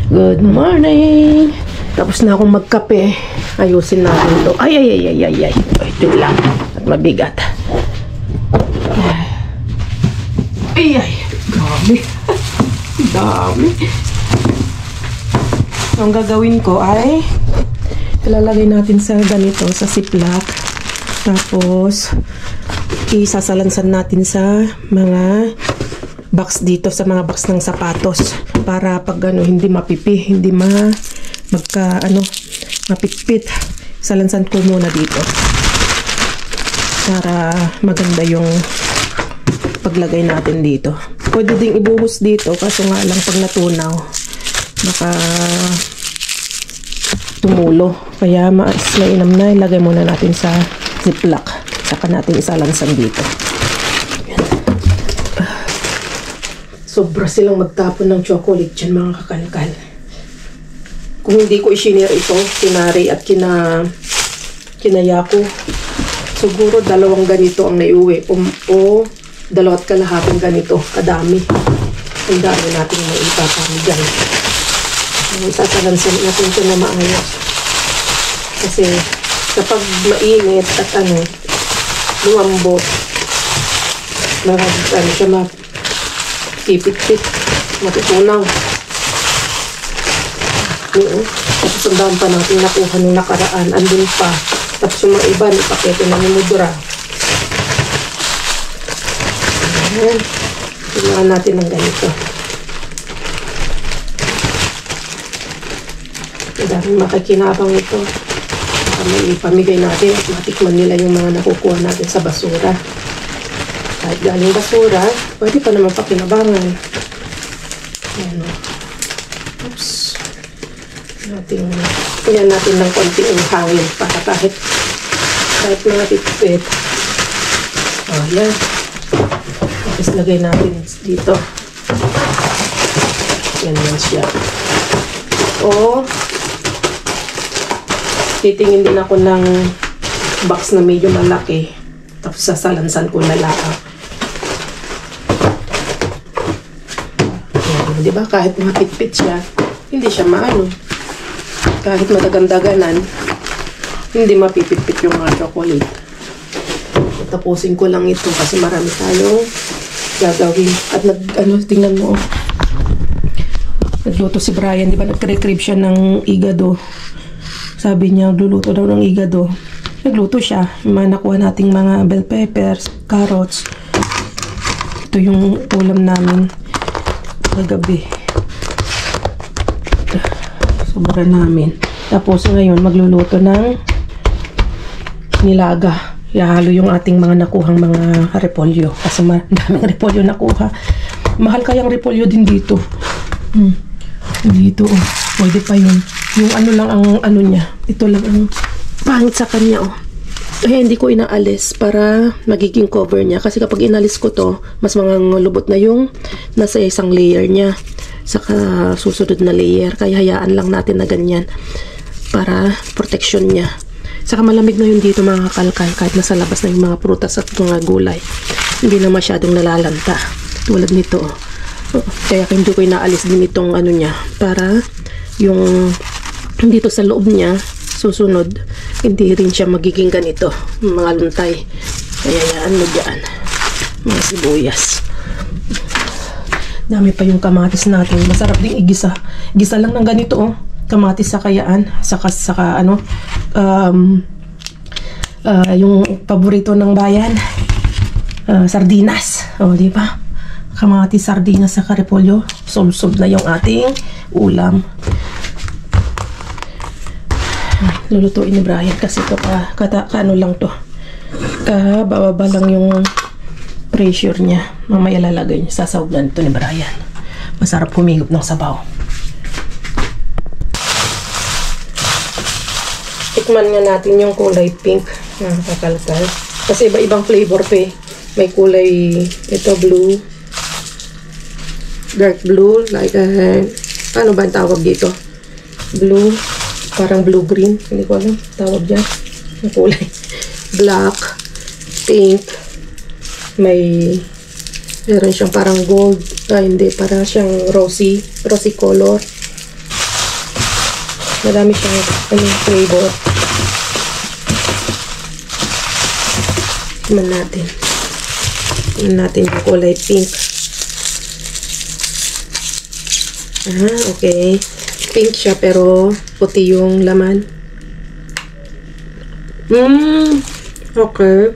Good morning! Tapos na akong magkape. Ayusin natin ito. Ay. Ito lang. At mabigat. Ay. Dami. Ang gagawin ko ay ilalagay natin sa ganito, sa ziplock. Tapos isasalansan natin sa mga box dito, sa mga box ng sapatos, para pag hindi mapipi, hindi mapitpit. Salansan ko muna dito para maganda yung paglagay natin dito. Pwede ding ibuhos dito, kaso nga lang pag natunaw baka tumulo, kaya mainam na ilagay muna natin sa ziplock, saka natin isalansan dito. Sobra silang magtapon ng chocolate dyan, mga kakalkal. Kung hindi ko isinir ito, kinari at kinaya ko, siguro 2 ganito ang naiuwi o 2 kalahating ganito kadami. Ang dami natin may ipapami dyan. Sasalansan natin ito na maayos. Kasi kapag mainit at lumambot, siya mapipit-pit, matutunaw. Tapos ang dami pa natin nakuha nung nakaraan, andun pa. Tapos yung mga iba, may pakete na ni Mudra. Ayan. Tingnan natin ng ganito. Daming makikinabang ito. Baka may ipamigay natin at matikman nila yung mga nakukuha natin sa basura. Kahit galing basura, pwede pa naman pakinabangan. Ayan. Oops. Tingnan natin ng konting hangin para kahit mga pitpit. Ayan. Tapos lagay natin dito. Yan siya. Titingin din ako ng box na medyo malaki. Tapos sasalansan ko na lang. Ayan, diba? Kahit mapitpit siya, hindi siya maano. Kahit madagandaganan, hindi mapipitpit yung mga chocolate. Tapusin ko lang ito kasi marami tayong gagawin. At tingnan mo. Nagluto si Brian, di ba? Nag-crave siya ng igado. Sabi niya, luluto daw ng igado. Nagluto siya. Yung mga nakuha nating mga bell peppers, carrots. Ito yung ulam namin kagabi. Sobra namin. Tapos ngayon, magluluto ng nilaga. Ihalo yung ating mga nakuhang mga repolyo. Kasi daming repolyo nakuha. Mahal kayang repolyo din dito. Dito, pwede pa yun. Yung lang ang niya. Ito lang ang pangit sa kanya, Kaya hindi ko inaalis para magiging cover niya. Kasi kapag inalis ko to, mas mga lubot na yung nasa isang layer niya. Saka susunod na layer. Kaya hayaan lang natin na ganyan para protection niya. Saka malamig na yun dito, mga kakalkal. Kahit nasa labas na yung mga prutas at mga gulay, hindi na masyadong nalalanta. Tulad nito, Kaya hindi ko inaalis din itong niya. Para yung dito sa loob niya, susunod, hindi rin siya magiging ganito. Mga luntay. Kaya yan mo dyan. Mga sibuyas. Dami pa yung kamatis natin. Masarap ding igisa. Gisa lang ng ganito, kamatis sa kayaan. Saka yung paborito ng bayan, sardinas. Di ba? Kamatis, sardinas sa repolyo. Solsob na yung ating ulam. Lulutuin ni Brian kasi ito kano lang to. Kabababa lang yung pressure niya. Mamaya lalagay niya. Sasawgan ito ni Brian. Masarap humigop ng sabaw. Tikman nga natin yung kulay pink. Kakalkal. Kasi iba-ibang flavor pa eh. May kulay ito blue, dark blue, like ano ba ang tawag dito? Blue, parang blue-green. Hindi ko alam tawag dyan. Yung kulay. Black, pink, meron siyang parang gold. Hindi, parang siyang rosy color. Marami siyang flavor. Tignan natin. Tignan natin yung kulay pink. Okay. Pink siya pero puti yung laman. Okay.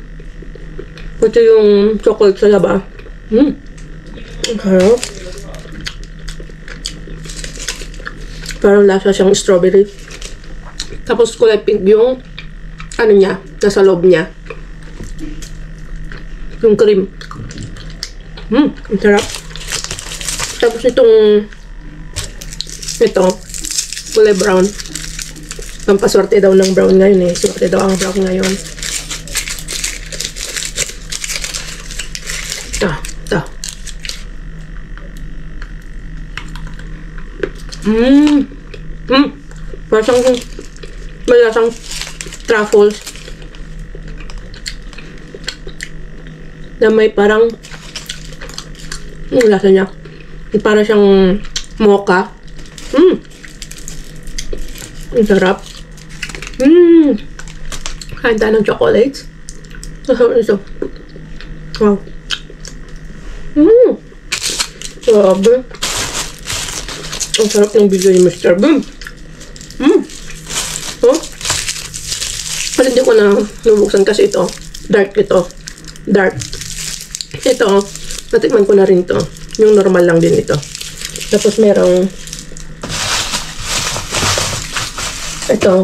Puti yung chocolate sa laba. Okay. Parang lasa siyang strawberry. Tapos kulay pink yung ano niya, nasa loob niya. Yung cream. Ang sarap. Tapos ito, kulay brown. Pampaswerte daw ng brown ngayon eh. Swerte daw ang brown ngayon. Ito. Parang may lasang truffles na may parang lasa niya. Parang siyang mocha. Ang sarap. Kain tayo ng chocolates. Masarap ito. Wow. Grabe. Ang sarap ng video ni Mr. Bean. Pero hindi ko na nabuksan kasi ito. Dark ito. Dark. Ito, natikman ko na rin to. Yung normal lang din ito. Tapos merong ito.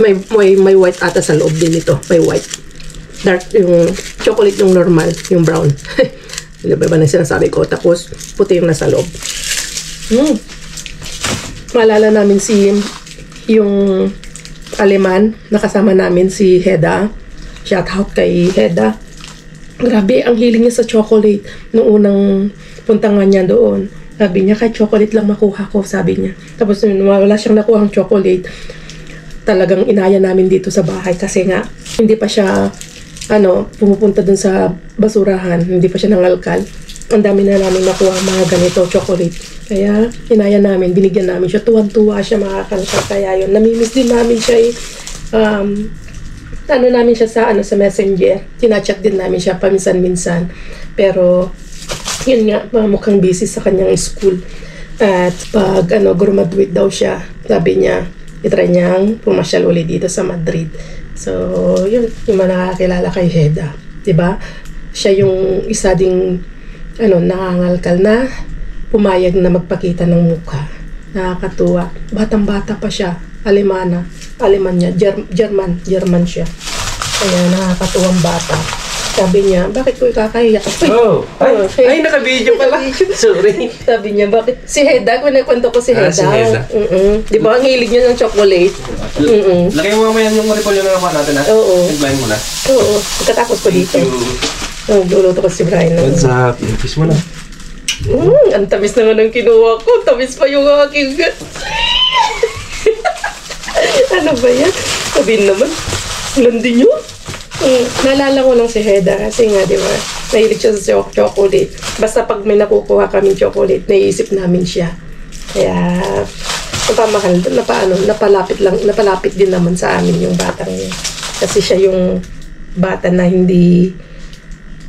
May white ata sa loob din ito. May white. Dark yung chocolate yung normal. Yung brown. Hindi ba na sinasabi ko? Tapos puti yung nasa loob. Maalala namin yung Aleman, nakasama namin si Heda. Shout out kay Heda. Grabe, ang hiling niya sa chocolate. Noong unang punta nga niya doon, sabi niya, kahit chocolate lang makuha ko, sabi niya. Tapos wala siyang nakuhang chocolate. Talagang inaya namin dito sa bahay kasi nga, hindi pa siya, pumupunta dun sa basurahan. Hindi pa siya nangalkal. Ang dami na namin nakuha mga ganito, chocolate. Kaya, inaya namin, binigyan namin siya. Tuwan-tuwa siya makakanta. Kaya yun, namimiss din namin siya namin siya sa messenger. Tinachat din namin siya paminsan-minsan. Pero, yun nga, mukhang busy sa kanyang school. At pag, graduate daw siya, sabi niya, itry niyang pumasyal ulit dito sa Madrid. So, yun, yung mga nakakilala kay Heda. Diba? Siya yung isa ding, nangangalkal na pumayag na magpakita ng mukha. Nakakatuwa. Batang-bata pa siya. Aleman niya. German siya. Kaya nakakatuwang bata. Sabi niya, bakit ko ikakahiya? Ay, naka-video pala. Sorry. Sabi niya, bakit? Si Heda, kwento ko si Heda. Si Heda. Di ba, ang hilig niya ng chocolate? Lagay mo mamaya yung repolyo na naman natin, ha? Oo. Nag-blind mo na. Oo. Pagkatapos ko dito. Luluto ko si Brian. What's up? Kiss mo na. Ang tamis naman ang kinuha ko. Tamis pa yung aking ano ba yan? Sabihin naman. Landi nyo? Naalala ko lang si Heda kasi nga, di ba? Nahilig siya sa chocolate. Basta pag may nakukuha kaming chocolate, naiisip namin siya. Kaya, napamahal, napalapit din naman sa amin yung batang yun. Kasi siya yung bata na hindi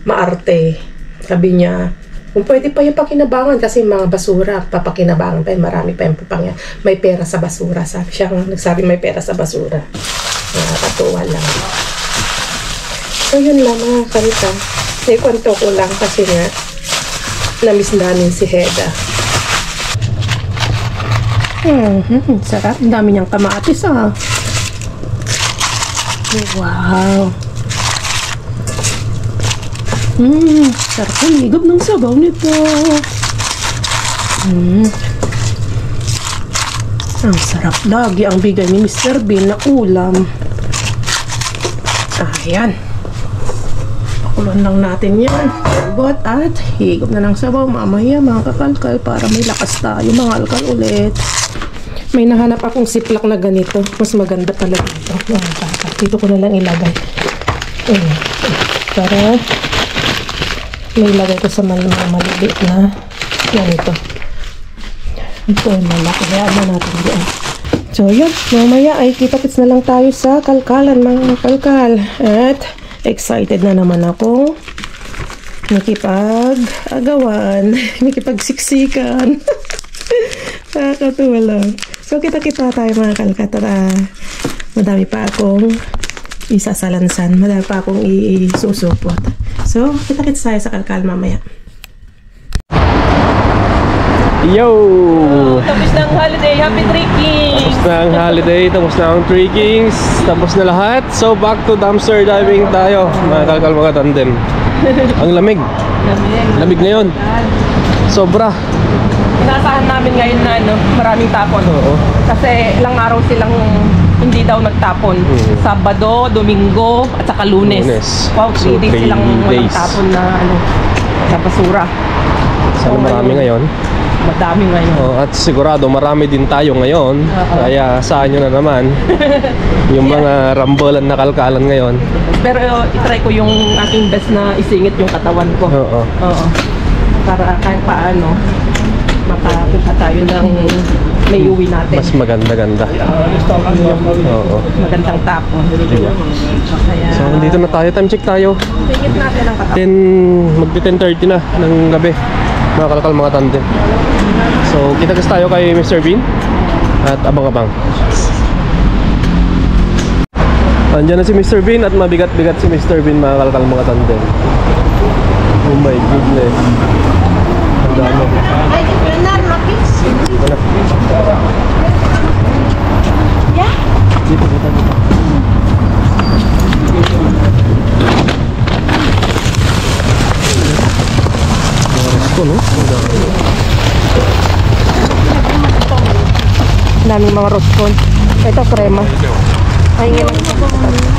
maarte. Sabi niya, kung pwede pa yung pakinabangan kasi mga basura, papakinabangan pa yun, marami pa yung papangyan. May pera sa basura. Sabi siya, nagsabi may pera sa basura. Nakakatuwa lang. So yun lang mga kanta. Ikwento ko lang kasi nga, na-miss namin si Heda. Sarap. Ang dami niyang kamatis Wow. Sarap ang higop ng sabaw nito. Ang sarap lagi ang bigay ni Mr. Bean na ulam. Ayan. Pakuloan lang natin yan. At higop na ng sabaw mamaya mga kakalkal para may lakas tayo mga alkal ulit. May nahanap akong siplak na ganito. Mas maganda pala dito. Dito ko na lang ilagay. Para may ilagay ko sa maliliit na ganito. Ito ay malaki. Hayaan na natin diyan. So yun, mamaya ay kita-kits na lang tayo sa kalkalan mga kalkal. At excited na naman ako. Nakipag-agawan, nakipag-siksikan. Nakakatuwa lang. So kita-kita tayo mga kalkal. Madami pa akong isasalansan. Madami pa akong isusupot. So kita-kits tayo sa kalkal mamaya. Yo! Tapos na ang holiday, happy trekking! Tapos na ang holiday, tapos na ang trekkings, tapos na lahat. So back to dumpster diving tayo, mga kalkal mga tandem. Ang lamig. Lamig ngayon. Sobra. Inaasahan namin ngayon na maraming tapon. Oo. Kasi ilang araw silang hindi daw nagtapon. Sabado, Domingo, at saka Lunes. Wow, 3 days silang walang tapon na sa basura. Sana marami ngayon. Madami ngayon. At sigurado marami din tayo ngayon. Kaya saan nyo na naman yung mga rambulan na kalkalan ngayon. Pero itry ko yung aking best na isingit yung katawan ko. Oo. Para kahit paano makakuha tayo ng may uwi natin. Mas maganda-ganda. Oo. Magandang tapon. Kaya, So nandito na tayo. Time check tayo. singit natin ang katawan. Magti 10:30 na ng gabi. Mga kalkal mga tandem. So kita kasi tayo kay Mr. Bean. At abang-abang. Andiyan na si Mr. Bean at mabigat-bigat si Mr. Bean, mga kalkal mga tandem. Oh my goodness. Ang dami. Dito. No? Daming mga roscon. Ito krema. Ay, ngayon.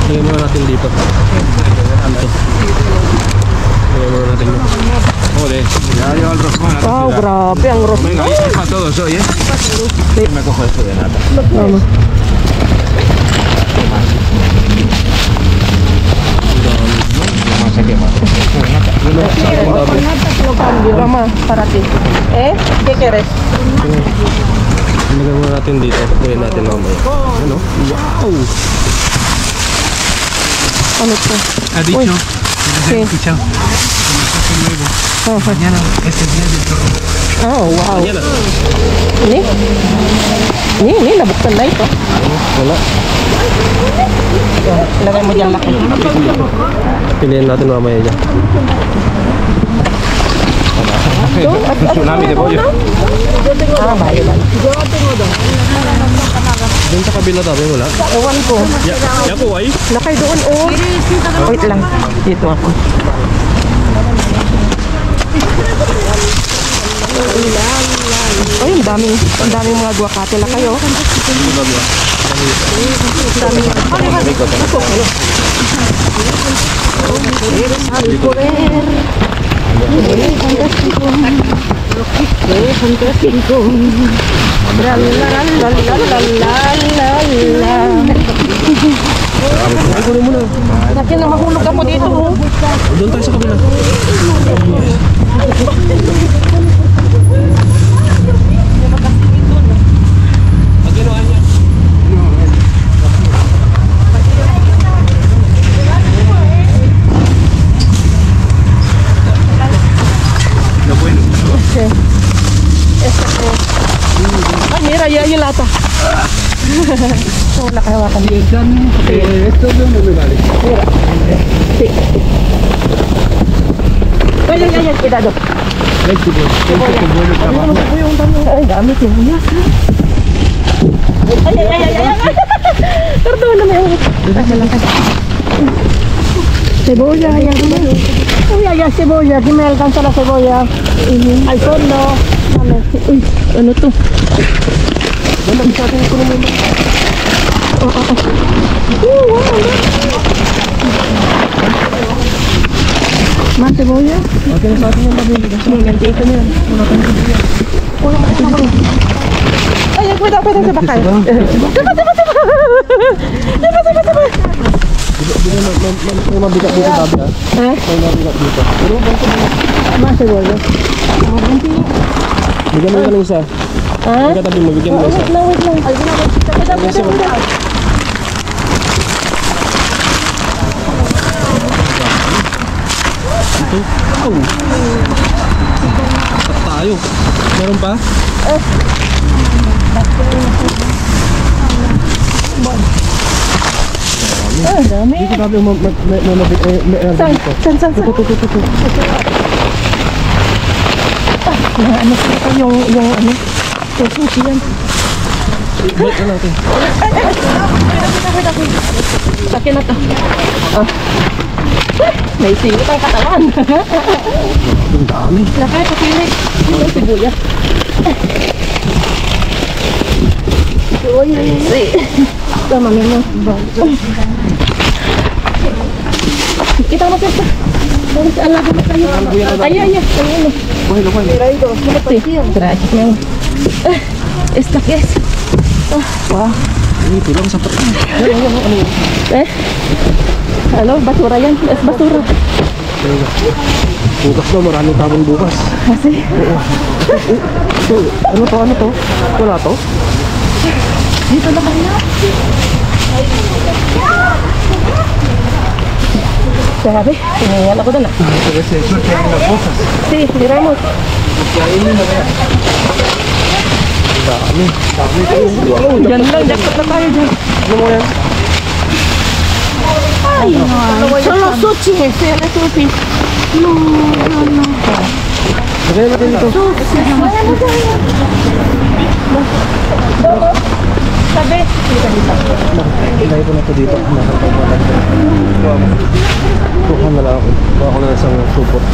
Lagyan muna natin dito. Anto. Lagyan muna natin dito. Joder. Ya lleva el roscón. Wow, grabe ang roscon. Venga, ahí para todos hoy, ¿eh? Me cojo esto de nata. Ano? Rama, para ti. ¿Qué quieres? Lagyan muna natin dito. Lagyan natin mamaya. Ano? Wow! Ano to? Ha dicho, Uy. no Sí. he escuchado. Oh, Mañana es el día del zorro. oh, wow. Yan na. Ini, nabuksan na ito. Wala. Lagay mo dyan laki. Pilihan natin mamaya dyan. Tsunami de pollo. Bayo lang. Doon sa kabila tabi wala. Ewan ko. Yapo ay. Nakay doon, oh. Wait lang. Dito ako. Ay, ang daming mga guwakate la kayo. Nakin na mahulog ako dito, oh. Doon tayo sa kabila. Ay, mira, yung lata. Wala kayo hawakan. Esto no me vale. Mira. Sí. Ay, cuidado. Ay, dami sibuyas. Ay. Perdona, me voy. Cebolla, hay cebolla, aquí me alcanza la cebolla. Al fondo. Dame. Uy, ano to? Más cebolla. Ay, cuidado, se baja. May mabigat dito tabi ha. May mabigat dito. Más cebolla. Bigyan mo ka ng isa. Ha? Katabi mo, bigyan mo isa. Wait lang, wait lang. Ito. Oh. Tatak tayo. Meron pa? Dami. Dito kami Saan? Ano pa yung ano? Susi yan. Balik na natin. Akin na to. May singit ang katawan. Ang dami. Lakay, pakilig. Yung sibuyas. Uy, tama mo. Kita mo siya. Bagus alaga mo tayo. Ayo. Buhay na buhay. Gracias, mi amor. Esta que es. Wow. Ito lang sa pati. Ano, basura yan. Es basura. Bukas na, maraming tamang bukas. Kasi? Ito, ano to? Wala to? Dito na kanya. Sabi, tingnan ako doon. Si, miramos. Dami. Diyan lang, jackpot na tayo dyan. Ano mo yan? Ay, solo sushi. Solo sushi. No. Lagay natin ito. Sabi, Lagay ko na ito dito. Nakapagpalan ko. Kuha na lang ako. Kuha ko na isang supot.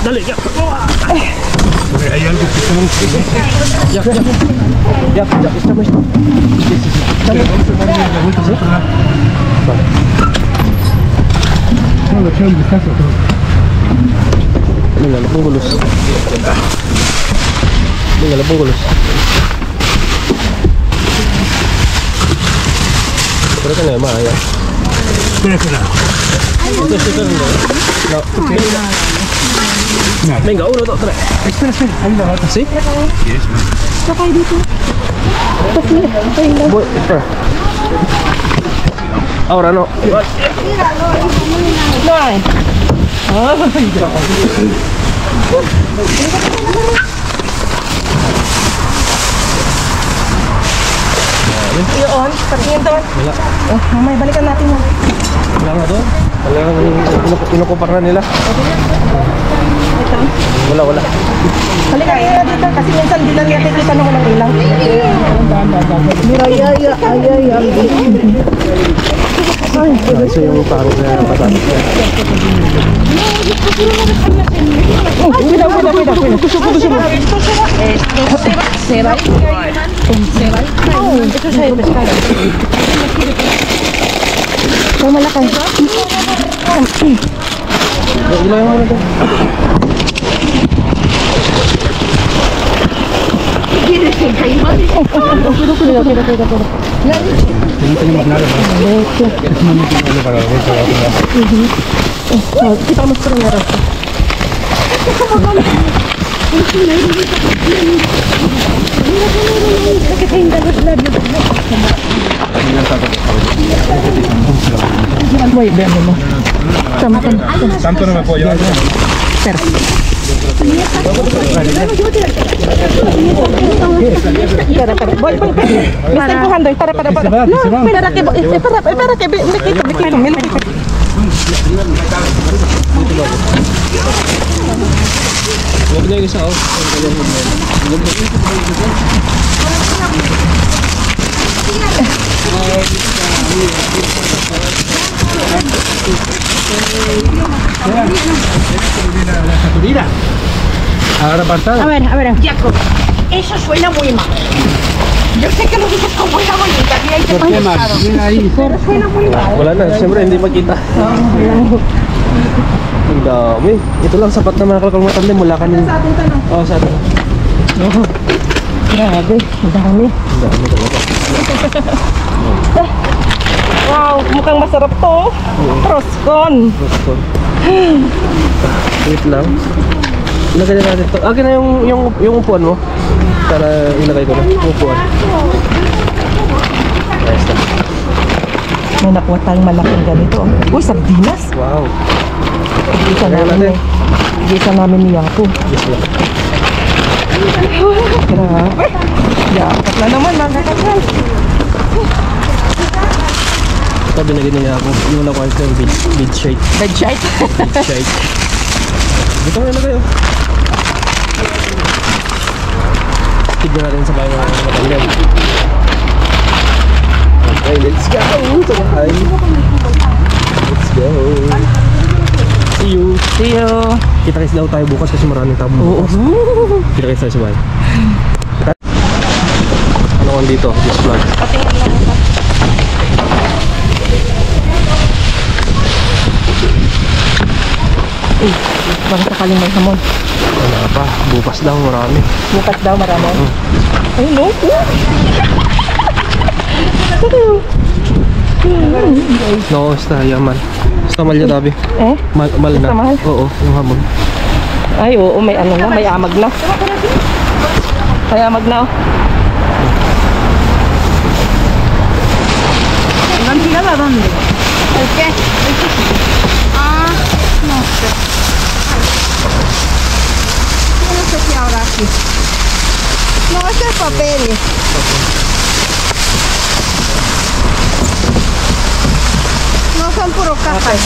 Dali, yak! Hay algo que tenemos que ver. Yak, está mais. Vamos a darle la vuelta al otro lado. No, le eché un vistazo a todo. Venga, lo pongo luz. Creo que no hay más allá. Espera. No. Venga, 1, 2, 3. Espera. Hay una rata. ¿Sí? Yes, sakay dito. Voy, espera. Ahora no. No hay. Yun, patingin doon. Wala. Mamay, balikan natin yun. Wala nga doon. Talagang kinukumpara nila. Wala. Balikan nila dito kasi minsan di lang nakikita naman ng ilaw. Ito yung parang na patatas niya. Malaki. Ilan yung mga ito? Kita mas kurang na rasa. Voy, veamos. Tanto no me puedo llevar. Espera. Voy. Me está empujando. Para. No, espera que me Huwag na yung isa, oh. Ahora apartada. A ver. Jacob, eso suena muy mal. Yo sé que lo dices con buena voluntad y ahí te ¿Qué más? Mira ahí. pero suena muy mal. Wala na, siyempre hindi makita. Ang dami. Ito lang sapat na mga kalkalmatan din mula kanina. Oo, sa atin. Grabe, ang dami. Ang dami talaga. Wow, mukhang masarap to. Roscon. Roscon. Wait lang. Ilagay na natin to. Akin na yung upuan mo. Para ilagay ko na yung upuan. Ayos na. May nakuha tayong malaking ganito. Uy, sardinas. Wow. Igisa Lagay namin. natin. Igisa namin ni Yapo. Yes lang. Grabe. Yapat na naman, mga kakal. Ito binagyan niya ako. Yung nakuha ko yung bead shake. Bed shite. Bead shake. Dito na ilagay oh. Tignan natin sa bahay mga matanggal. Okay, let's go! Sabay! Let's go! See you! See you. Kita-kits daw tayo bukas kasi maraming tao Oo. bukas. Kita-kits tayo sa bahay. Ano kung dito? This vlog. Baka sakaling may hamon. Wala pa. Bukas daw marami. Bukas daw marami. Ay, no. No, basta yaman. Basta malya tabi. Eh? Mal na. Basta mahal? Oo, yung hamon. Ay, oo, may ano na, may amag na. May amag na, oh. ¿A dónde? ¿El qué? Ah, no sé. No sé qué habrá aquí. No, este es papel. No son puro cajas.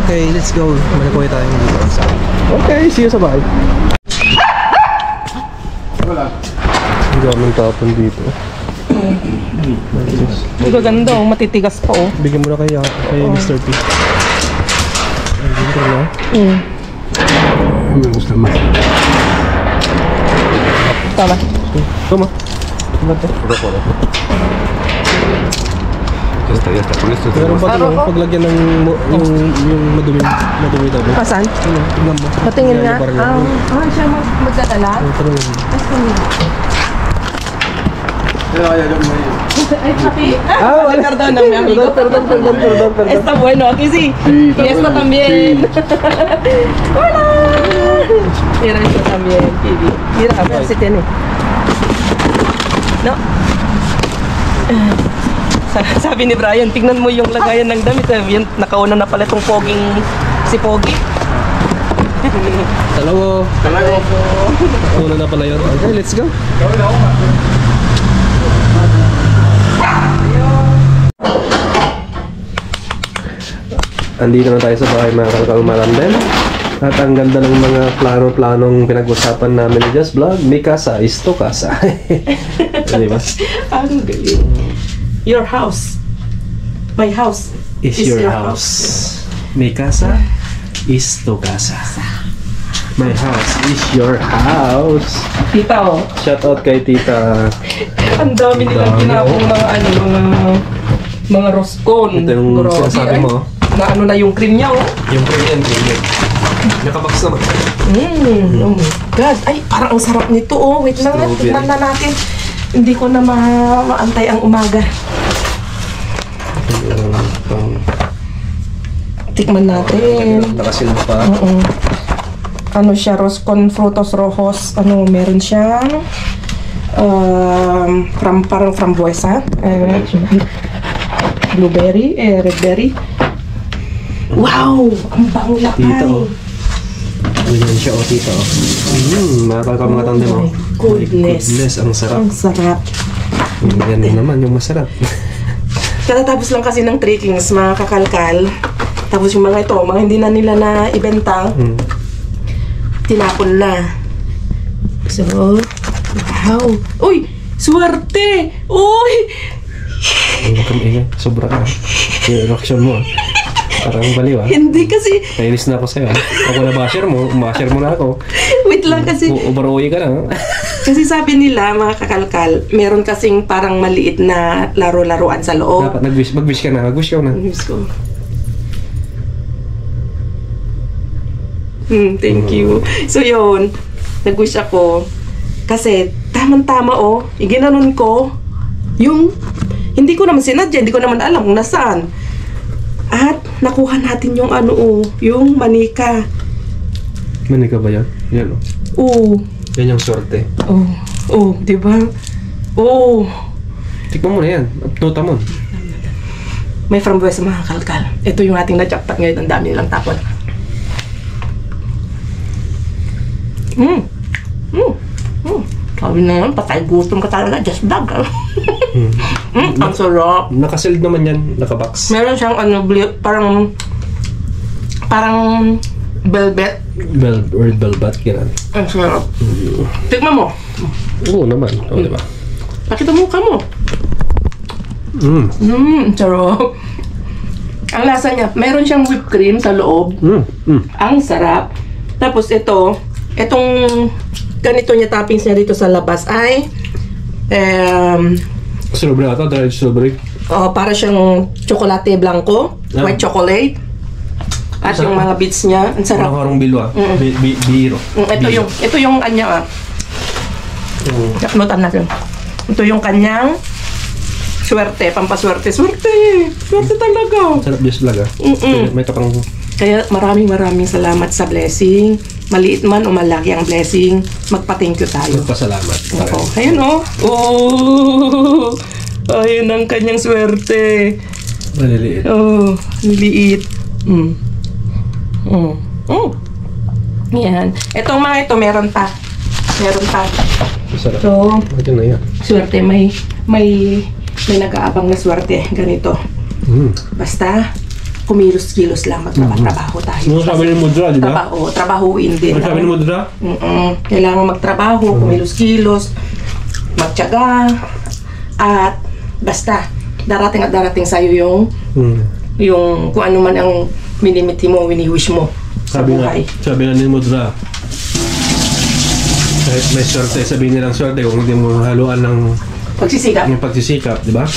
Okay, let's go. Malikuha tayo dito. Okay, see you sa bahay. Ang daming tapon dito. Ang gaganda, oh, matitigas pa, oh. Bigyan mo na kay Mr. P. Ayun ka na. Me gusta más. Tama. Toma. Tumate. Ya está. Con esto Meron pa Araw ito, ko? paglagyan ng yung madumi daw. Pasan? Tingnan mo. Patingin Yan, nga. yung baril. Siya magdadala? Tanungin mo. Ay, papi. Ah, wala. Perdón, mi amigo. Perdón. Está bueno, aquí sí. Sí, Y esto también. Hola. Mira esto también, Kibi. Mira, a ver si tiene. No. Sabi ni Brian, tignan mo yung lagayan ng damit. Yan, nakauna na pala itong poging si Pogi. Hello. Una na pala yun. Okay, let's go. Andito na tayo sa bahay mga kalkalmaramden. At ang ganda ng mga plano-planong pinag-usapan namin ni Just Vlog. Mi casa is to casa. Diba? Ang galing. Your house. My house. Is your house. Mi casa is to casa. My house is your house. Tita, oh. Shout out kay Tita. Ang dami nilang Dami, ginawang mga roscon. Ito yung Grabe, sinasabi ay. mo. Na ano na yung cream niya, oh. Yung premium. Nakabox naman. Oh my God. Ay, parang ang sarap nito, oh. Wait lang, Strawberry. tignan na natin. Hindi ko na maantay ang umaga. Tikman natin. Nakasilog pa. Oo. Ano siya, roscon frutos rojos. Ano, meron siyang parang frambuesa. Blueberry, red berry. Wow! Ang bango Tita, lakay. oh. Ganyan siya, oh, tita, oh. Makakal ka mga tandem, oh. my goodness. Ang sarap. Ang sarap. Yan naman, yung masarap. Katatapos lang kasi ng trekkings, mga kakalkal. Tapos yung mga ito, mga hindi na nila na ibenta, tinapon na. So, wow! Uy! Swerte! Uy! Huwag kang ingay. Sobra ka. Yung reaction mo, ah. Parang baliw, ah. Hindi kasi, Nainis na ako sa'yo, ah. Ako na basher mo na ako. wait lang kasi, Ubaroy ka na, ah. kasi sabi nila, mga kakalkal, meron kasing parang maliit na laro-laruan sa loob. Dapat mag-wish ka na. Mag-wish ka na. Miss ko. Thank you. So yun, nag-wish ako. Kasi, tamang-tama iginanon ko, yung, hindi ko naman sinadya, hindi ko naman alam kung nasaan. At, nakuha natin yung yung manika. Manika ba yan? Yan Yan yung sorte. Di ba? Tikman mo na yan. Nota mo. May frambuesa mga kalkal. Ito yung ating na-jackpot ngayon. Ang dami nilang tapon. Sabi na yan, patay gutom ka talaga. Just dog. Ang sarap. Nakasealed naman yan. Nakabox. Meron siyang parang velvet. Velvet. Ganun. Ang sarap. Tikman mo. Oo naman. Diba? Pakita mo ka mo. Sarap. Ang lasa niya, meron siyang whipped cream sa loob. Ang sarap. Tapos itong ganito niya, toppings niya dito sa labas ay strawberry ata, dried strawberry. Para siyang tsokolate blanco, white chocolate. At yung mga bits niya, ang sarap. Parang bilo biro. Ito yung kanya Notan natin. Ito yung kanyang swerte, pampaswerte. Swerte talaga. Sarap Diyos talaga. May kapang... Kaya maraming salamat sa blessing. Maliit man o malaki ang blessing, magpa-thank you tayo. Magpasalamat. Ayun ayun ang kanyang swerte. Maliliit. Liit. Yan. Itong mga ito, meron pa. Masarap. So, ito na yan. Swerte, may nag-aabang na swerte. Ganito. Basta, kumilos-kilos lang, magtrabaho tayo. Ano sabi ni Mudra, di ba? Trabahuin din. Ano sabi ni Mudra? Kailangan magtrabaho, kumilos-kilos, magtiyaga, at basta, darating sa'yo yung kung ano man ang minimiti mo, wini-wish mo sa buhay. Sabi nga ni Mudra, kahit may swerte, sabihin nilang swerte kung hindi mo haluan ng pagsisikap, di ba?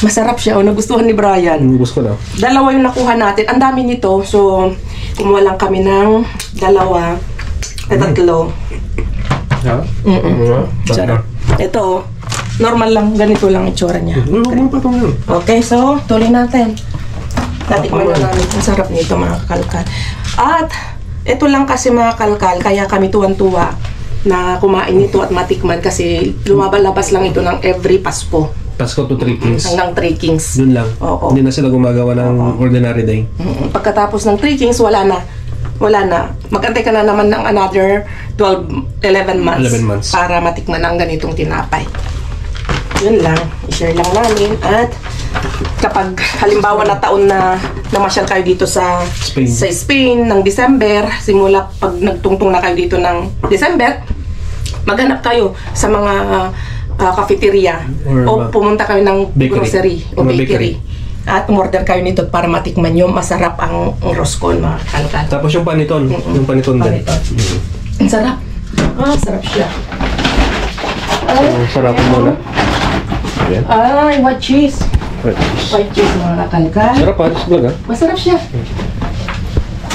Masarap siya. Nagustuhan ni Brian. Gusto ko na. Dalawa yung nakuha natin. Ang dami nito. So, kumuha lang kami ng dalawa. Tatlo. Sarap. Ito, normal lang. Ganito lang itsura niya. Okay, so, tuloy natin. Natikman na namin. Ang sarap nito, mga kalkal. At, ito lang kasi mga kalkal, kaya kami tuwan-tuwa na kumain nito at matikman kasi lumabalabas lang ito ng every Pasko. Pasko to 3 Kings. Hanggang 3 Kings. Dun lang. Oo. Hindi na sila gumagawa ng ordinary day. Pagkatapos ng 3 Kings, wala na. Magantay ka na naman ng another 11 months para matikman ang ganitong tinapay. Yun lang. I-share lang namin. At kapag halimbawa na taon na namasyal kayo dito sa Spain ng December, simula pag nagtungtong na kayo dito ng December, maghanap kayo sa mga cafeteria o pumunta kayo ng grocery o bakery. At umorder kayo nito para matikman nyo. Masarap ang roscon, mga kalkal. Tapos yung paniton. Yung paniton din. Ang sarap. Sarap siya. Sarap muna. White cheese. White cheese, mga kalkal. Sarap ha. Masarap siya.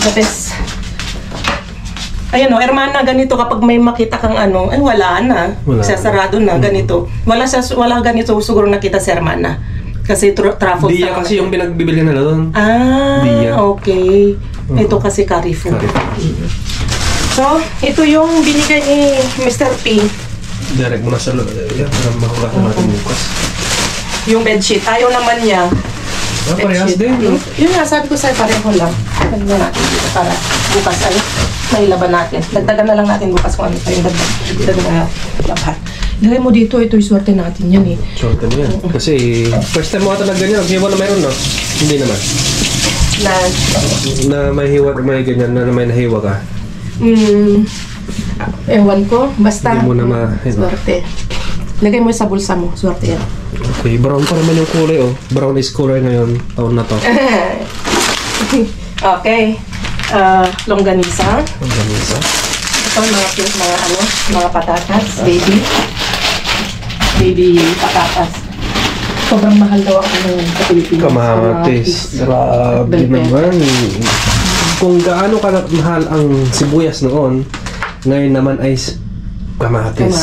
The best. Ayan hermana, ganito kapag may makita kang wala na. Sasarado na, ganito. Wala ganito siguro nakita si hermana. Kasi truffles. Dia kasi yung pinagbibili nila doon. Dia. Okay. Ito kasi Carrefour. So, ito yung binigay ni Mr. P. Direct mo na sa loob. Para makuha natin bukas. Yung bedsheet. Ayaw naman niya. Parehas din. Yun nga, sabi ko sa'yo, pareho lang. Lagyan natin dito para bukas ay may laban natin. Dagdagan na lang natin bukas kung ano pa yung dagdagan na laban. Ilagay mo dito, ito yung swerte natin yan Swerte mo yan. Kasi first time mo ata nagganyan, naghiwa na mayroon no? Hindi naman. Na may hiwa, may ganyan na may nahiwa ka. Ewan ko, basta hindi mo na swerte. Lagay mo sa bulsa mo, swerte yan. Okay, brown pa naman yung kulay Brown is color ngayon, taon na to. Okay. Longganisa. Ito mga patatas, baby patatas. Sobrang mahal daw ako sa Pilipinas. Kamatis. Grabe naman. Kung gaano mahal ang sibuyas noon, ngayon naman ay Kamatis.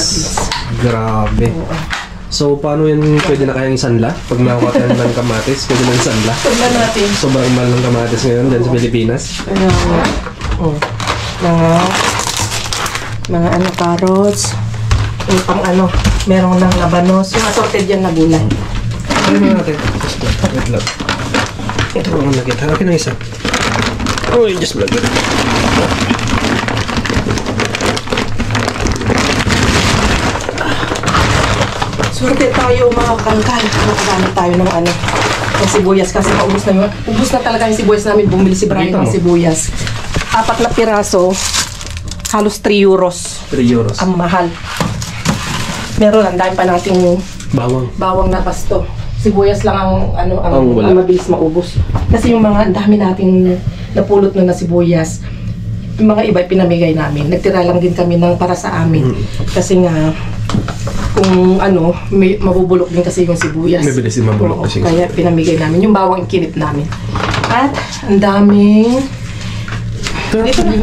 Grabe. So, paano yun pwede na kayang isanla? Pag nakuha tayo ng kamatis, pwede na isanla? Tignan natin. Sobrang mahal ng kamatis ngayon dyan sa Pilipinas. Kaya mga ano, carrots. Yung pang ano, merong ng labanos. Yung assorted yan na gulay. Ano na natin? Wait lang. Ito ang nakita. Akin ang isa. Oh, just vlog it. Swerte tayo mga kalkal. Nakagamit tayo ng ano, ng sibuyas kasi maubos na yun. Ubus na talaga yung sibuyas namin. Bumili si Brian ng sibuyas. 4 na piraso, halos 3 euros. 3 euros. Ang mahal. Meron, ang dami pa nating Bawang. na pasto. Sibuyas lang ang wala. mabilis maubos. Kasi yung mga ang dami nating napulot na sibuyas, yung mga iba pinamigay namin. Nagtira lang din kami ng para sa amin. Kasi nga, kung ano, may mabubulok din kasi yung sibuyas. May bilis din mabulok kasi. Kaya pinamigay namin. Yung bawang kinip namin. At ang daming... Ito na.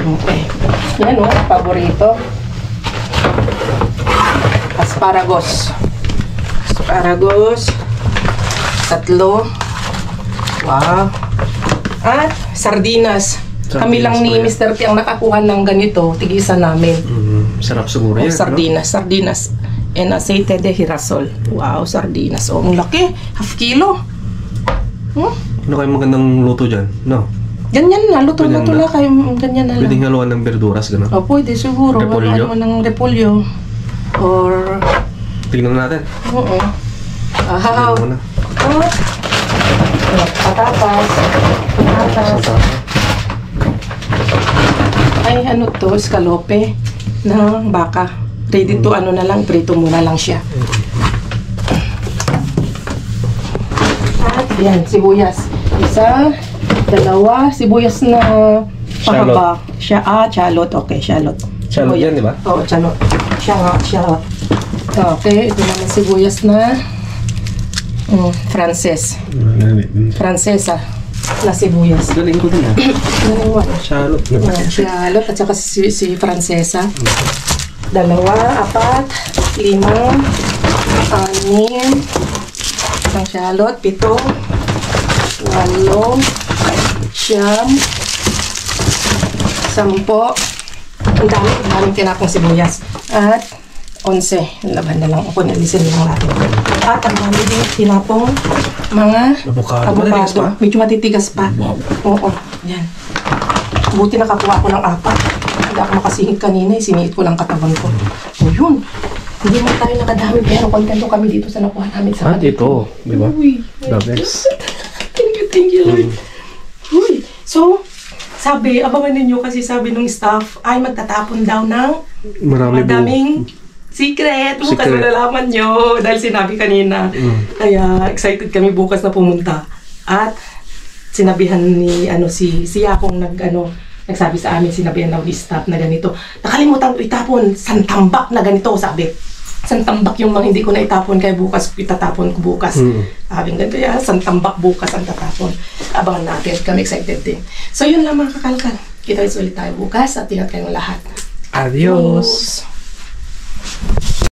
Okay. Yan o, paborito. Asparagus. 3. Wow. At sardinas. Kami lang ni Mr. T ang nakakuha ng ganito. Tigisan namin. Sarap siguro yan. Sardinas. And aceite de girasol. Wow, sardinas. Oh, ang laki. Half kilo. Ano kayo magandang luto dyan? No? Ganyan na. Luto na kayo. Ganyan na lang. Pwedeng haluan ng verduras, gano'n? Oh, pwede siguro. Repolyo? Ano ng repolyo. Or... Tingnan natin. Oo. Ahaw. Tingnan muna. Patatas. Ay, ano to? Scalope ng baka. Ready to ano na lang. Prito muna lang siya. At yan, sibuyas. 1, 2, sibuyas na pahaba. Shallot. Okay, shallot. Shallot yan, di ba? Oo, shallot. Shallot. Okay, ito naman sibuyas na Francesa na sibuyas. Galing ko din Shallot. Shallot at saka si Francesa. 2, 4, 5, 6 ng shallot, 7, 8, 9, 10. Ang daming tinapong sibuyas. At 11. Laban na lang ako, nalisin lang natin. At ang dami din tinapong mga avocado. Matitigas pa? Medyo matitigas pa. Wow. Oo, yan. Buti nakakuha ko ng 4. Hindi ako makasingit kanina, siniit ko lang katawan ko. O yun. Hindi man tayo nakadami, pero kontento kami dito sa nakuha namin sa At ito, di ba? Uy. The best. Thank you, Lord. Uy. So, sabi, abangan ninyo kasi sabi ng staff ay magtatapon daw ng madaming secret. Bukas malalaman nyo dahil sinabi kanina. Kaya excited kami bukas na pumunta. At sinabihan ni si Yakong nagsabi sa amin, sinabihan daw ni staff na ganito. Nakalimutan ko itapon, santambak na ganito, sabi. Santambak yung mga hindi ko na itapon, kaya bukas itatapon ko bukas. Sabi nga, kaya santambak bukas ang tatapon. Abangan natin, kami excited din. So yun lang mga kakalkal. Kita ulit tayo bukas at ingat kayong lahat. Adios! Adios.